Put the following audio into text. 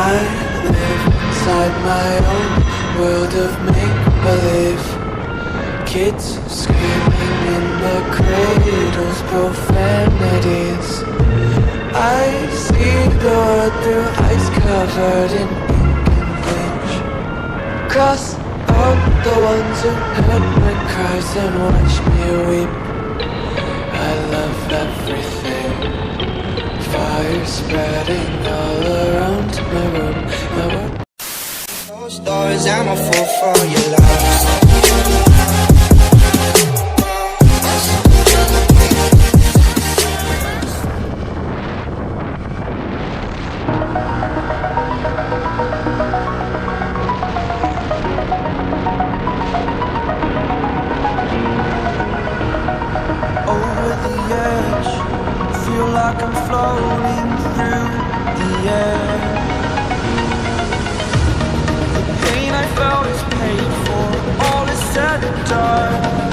I live inside my own world of make-believe. Kids screaming in the cradles, profanities. I see the world through ice covered in ink and bleach. Cross out the ones who heard my cries and watched me weep. I love everything. Fire spreading all around my room. Those stars, I'm a fool for your love. Over the edge, feel like I'm floating through the air. The pain I felt is paid for, all is said and done.